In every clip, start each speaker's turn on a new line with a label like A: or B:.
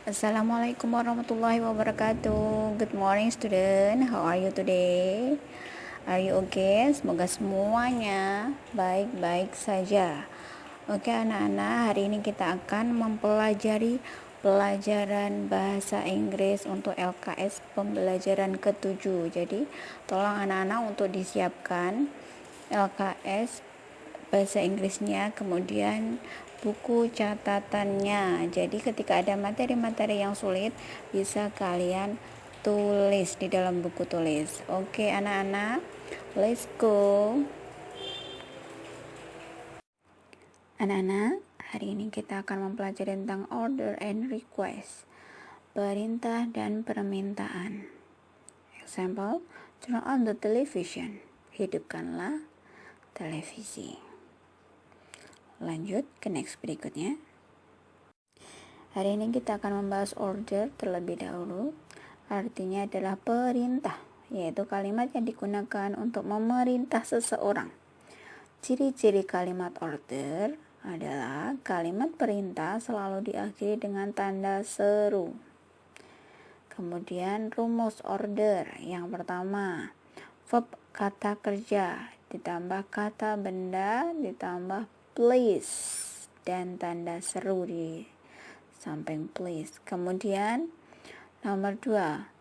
A: Assalamualaikum warahmatullahi wabarakatuh. Good morning student. How are you today? Are you okay? Semoga semuanya baik-baik saja. Oke anak-anak, hari ini kita akan mempelajari pelajaran bahasa Inggris untuk LKS pembelajaran ke-7. Jadi, tolong anak-anak untuk disiapkan LKS bahasa Inggrisnya, kemudian buku catatannya. Jadi ketika ada materi-materi yang sulit, bisa kalian tulis di dalam buku tulis. Oke anak-anak, let's go. Anak-anak, hari ini kita akan mempelajari tentang order and request, perintah dan permintaan. Example, turn on the television, hidupkanlah televisi. Lanjut ke next berikutnya. Hari ini kita akan membahas order terlebih dahulu. Artinya adalah perintah, yaitu kalimat yang digunakan untuk memerintah seseorang. Ciri-ciri kalimat order adalah kalimat perintah selalu diakhiri dengan tanda seru. Kemudian rumus order yang pertama, verb kata kerja ditambah kata benda ditambah please dan tanda seru di samping please. Kemudian nomor 2,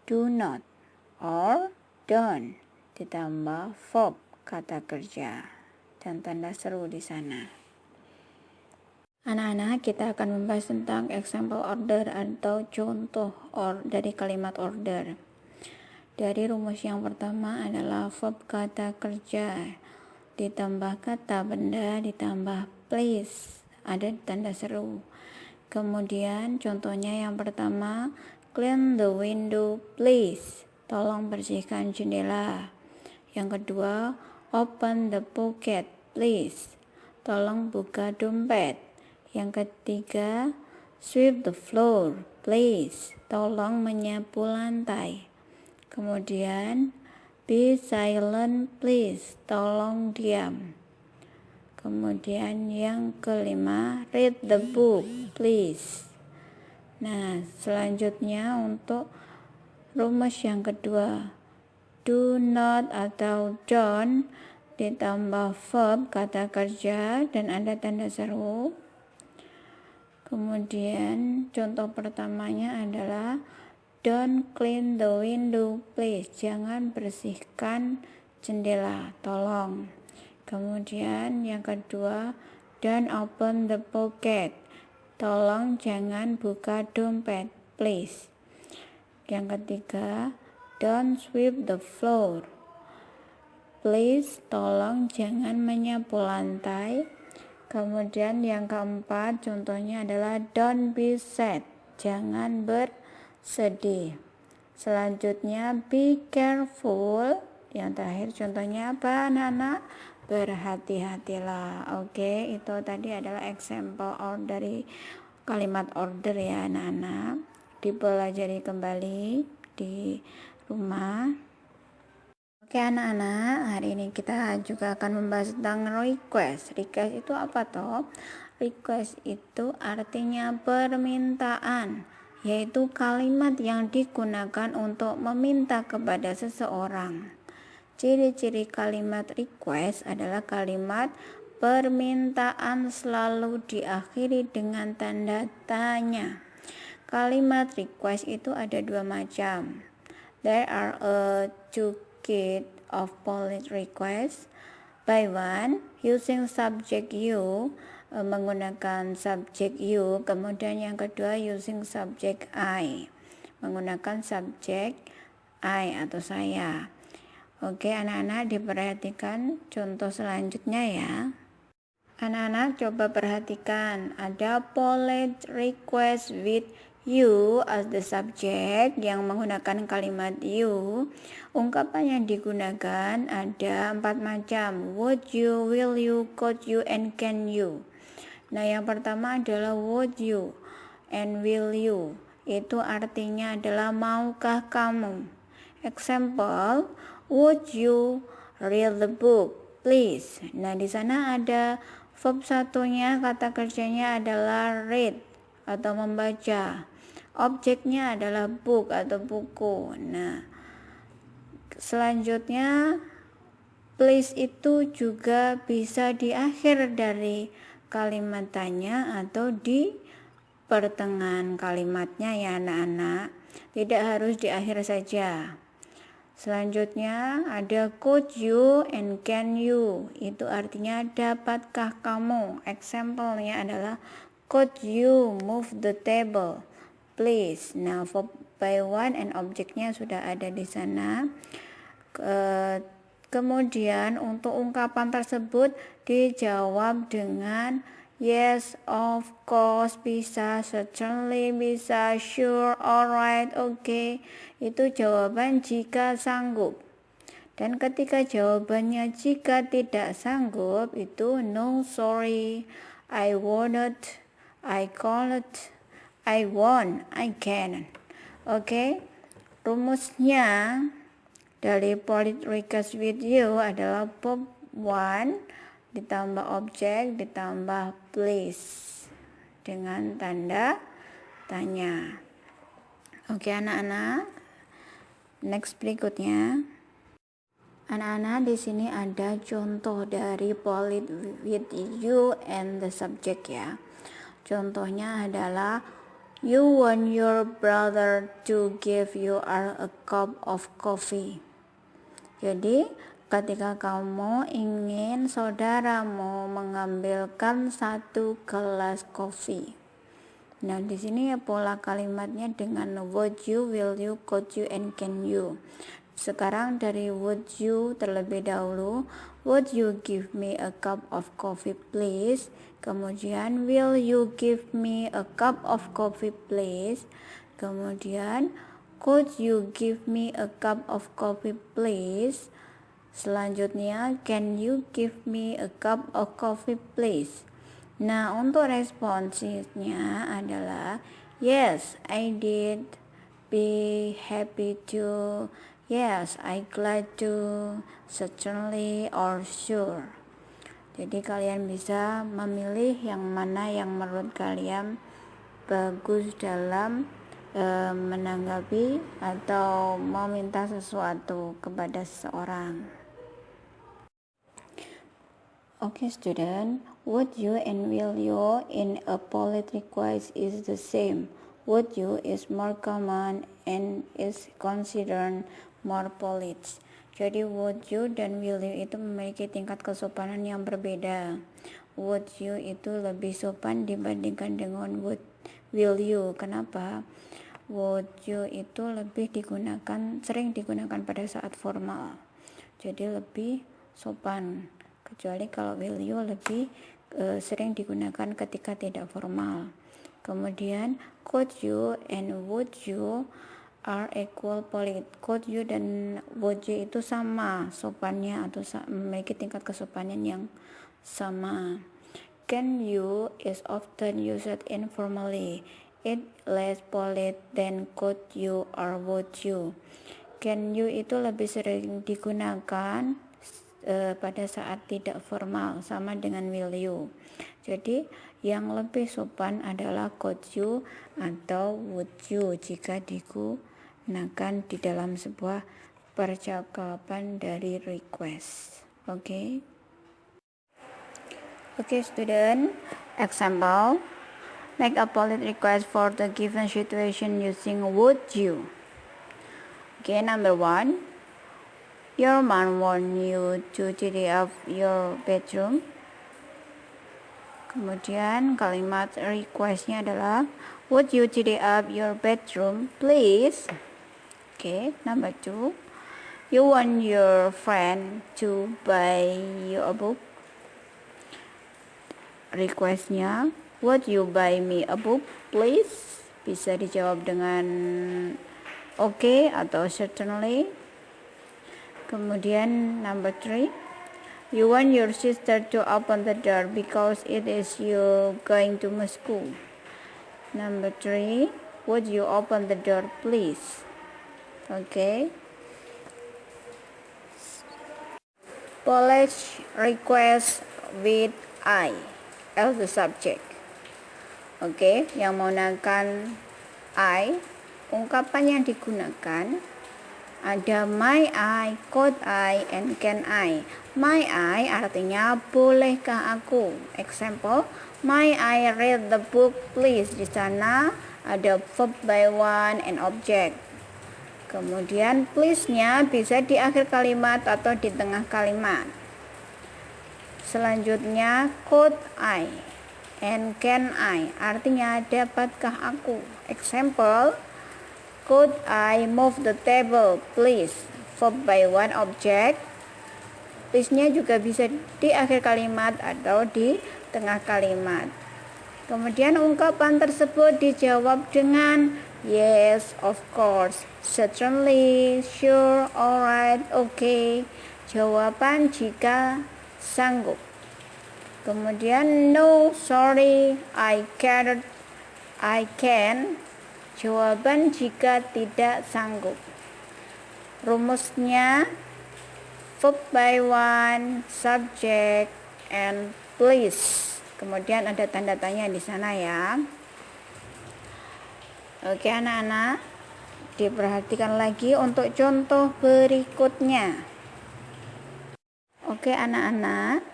A: do not or don't ditambah verb kata kerja dan tanda seru di sana. Anak-anak, kita akan membahas tentang example order atau contoh dari kalimat order. Dari rumus yang pertama adalah verb kata kerja ditambah kata benda ditambah please, ada tanda seru. Kemudian contohnya yang pertama, clean the window please, tolong bersihkan jendela. Yang kedua, open the pocket please, tolong buka dompet. Yang ketiga, sweep the floor please, tolong menyapu lantai. Kemudian, be silent please, tolong diam. Kemudian yang kelima, read the book please. Nah, selanjutnya untuk rumus yang kedua, do not atau don't ditambah verb kata kerja dan ada tanda seru. Kemudian contoh pertamanya adalah don't clean the window please, jangan bersihkan jendela, tolong. Kemudian yang kedua, don't open the pocket, tolong jangan buka dompet please. Yang ketiga, don't sweep the floor please, tolong jangan menyapu lantai. Kemudian yang keempat contohnya adalah don't be sad, jangan bersedih. Selanjutnya be careful. Yang terakhir contohnya apa anak-anak? Berhati-hatilah. Oke, itu tadi adalah example dari kalimat order ya anak-anak. Dipelajari kembali di rumah. Oke anak-anak, hari ini kita juga akan membahas tentang request. Request itu apa toh? Request itu artinya permintaan, yaitu kalimat yang digunakan untuk meminta kepada seseorang. Ciri-ciri kalimat request adalah kalimat permintaan selalu diakhiri dengan tanda tanya. Kalimat request itu ada dua macam. There are two kinds of polite request. By one, using subject you, menggunakan subject you. Kemudian yang kedua, using subject I, menggunakan subject I atau saya. Oke anak-anak, diperhatikan contoh selanjutnya ya. Anak-anak coba perhatikan, ada polite request with you as the subject yang menggunakan kalimat you. Ungkapan yang digunakan ada 4 macam, would you, will you, could you, and can you. Nah yang pertama adalah would you and will you, itu artinya adalah maukah kamu. Example, would you read the book please. Nah di sana ada verb satunya, kata kerjanya adalah read atau membaca. Objeknya adalah book atau buku. Nah, selanjutnya please itu juga bisa di akhir dari kalimat tanya atau di pertengahan kalimatnya ya anak-anak. Tidak harus di akhir saja. Selanjutnya ada could you and can you. Itu artinya dapatkah kamu. Example-nya adalah could you move the table please. Nah, verb by one and objeknya sudah ada di sana. Kemudian untuk ungkapan tersebut dijawab dengan yes, of course, bisa, certainly, bisa, sure, alright, okay. Itu jawaban jika sanggup. Dan ketika jawabannya jika tidak sanggup itu no, sorry, I won't, I can't, I won't, I can't. Oke. Rumusnya dari polite request with you adalah verb 1 ditambah objek ditambah please dengan tanda tanya. Oke anak-anak, next berikutnya. Anak-anak, di sini ada contoh dari polite with you and the subject ya. Contohnya adalah you want your brother to give you a cup of coffee. Jadi, ketika kamu ingin saudaramu mengambilkan 1 gelas kopi. Nah, di sini ya pola kalimatnya dengan would you, will you, could you, and can you. Sekarang dari would you terlebih dahulu. Would you give me a cup of coffee please? Kemudian will you give me a cup of coffee please? Kemudian could you give me a cup of coffee please? Selanjutnya, can you give me a cup of coffee please? Nah, untuk responsnya adalah yes, I did. Be happy to. Yes, I glad to. Certainly or sure. Jadi kalian bisa memilih yang mana yang menurut kalian bagus dalam menanggapi atau meminta sesuatu kepada seseorang. Okay student, would you and will you in a polite request is the same. Would you is more common and is considered more polite. Jadi would you dan will you itu memiliki tingkat kesopanan yang berbeda. Would you itu lebih sopan dibandingkan dengan will you. Kenapa? Would you itu sering digunakan pada saat formal. Jadi lebih sopan. Kecuali kalau will you lebih sering digunakan ketika tidak formal. Kemudian could you and would you are equal polite. Could you dan would you itu sama sopannya atau memiliki tingkat kesopanan yang sama. Can you is often used informally. It less polite than could you or would you. Can you itu lebih sering digunakan pada saat tidak formal, sama dengan will you. Jadi yang lebih sopan adalah could you atau would you jika digunakan di dalam sebuah percakapan dari request. Oke student, example. Make a polite request for the given situation using would you. Okay, number 1. Your mom wants you to tidy up your bedroom. Kemudian kalimat requestnya adalah would you tidy up your bedroom please? Okay, number 2. You want your friend to buy you a book. Requestnya would you buy me a book please? Bisa dijawab dengan okay atau certainly. Kemudian number 3. You want your sister to open the door because it is you going to Moscow. Number 3. Would you open the door please? Okay. Polite request with I as the subject. Oke, yang menggunakan I, ungkapan yang digunakan ada my I, could I, and can I. My I artinya bolehkah aku. Example, my I read the book please. Di sana ada verb by one and object. Kemudian please-nya bisa di akhir kalimat atau di tengah kalimat. Selanjutnya could I and can I artinya dapatkah aku. Example, could I move the table please? Verb by one object. Please-nya juga bisa di akhir kalimat atau di tengah kalimat. Kemudian ungkapan tersebut dijawab dengan yes, of course, certainly, sure, alright, okay. Jawaban jika sanggup. Kemudian no, sorry, I can't, I can. Jawaban jika tidak sanggup. Rumusnya verb by one, subject, and please. Kemudian ada tanda tanya di sana ya. Oke anak-anak, diperhatikan lagi untuk contoh berikutnya. Oke anak-anak,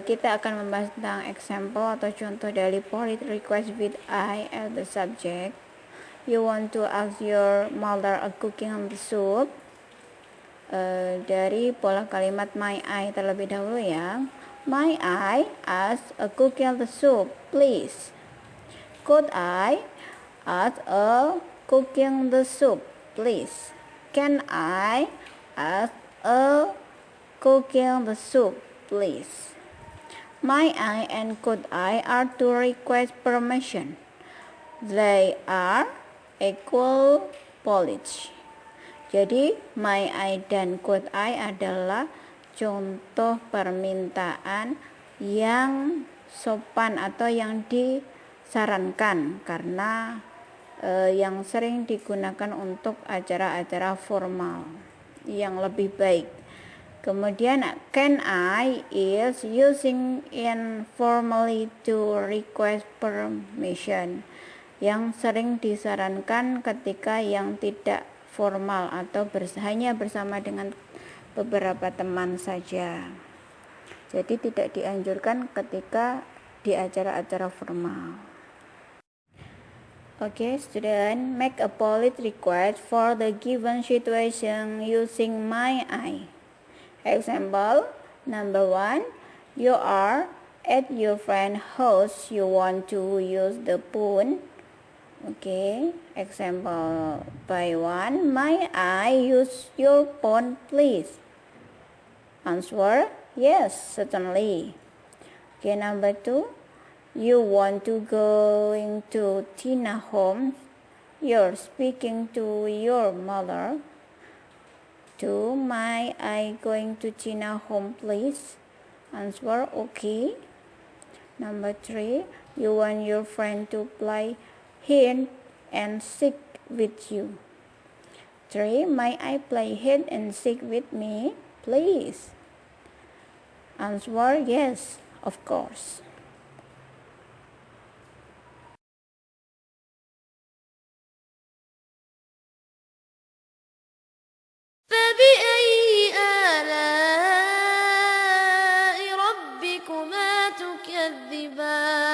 A: kita akan membahas tentang example atau contoh dari polite request with I as the subject. You want to ask your mother a cooking of the soup. Dari pola kalimat my I terlebih dahulu ya. My I ask a cooking of the soup, please. Could I ask a cooking the soup, please? Can I ask a cooking the soup, please? My I and could I are to request permission. They are equal polite. Jadi my I dan could I adalah contoh permintaan yang sopan atau yang disarankan karena yang sering digunakan untuk acara-acara formal yang lebih baik. Kemudian can I is using informally to request permission, yang sering disarankan ketika yang tidak formal atau hanya bersama dengan beberapa teman saja. Jadi tidak dianjurkan ketika di acara-acara formal. Okay, student, make a polite request for the given situation using my I. Example, number 1, you are at your friend's house, you want to use the phone. Okay, example by 1, may I use your phone please? Answer, yes, certainly. Okay, number 2, you want to going to Tina home, you're speaking to your mother. 2, may I going to Tina home please? Answer, okay. Number 3, you want your friend to play hide and seek with you. 3, may I play hide and seek with me, please? Answer, yes, of course.
B: فبأي آلاء ربكما تكذبان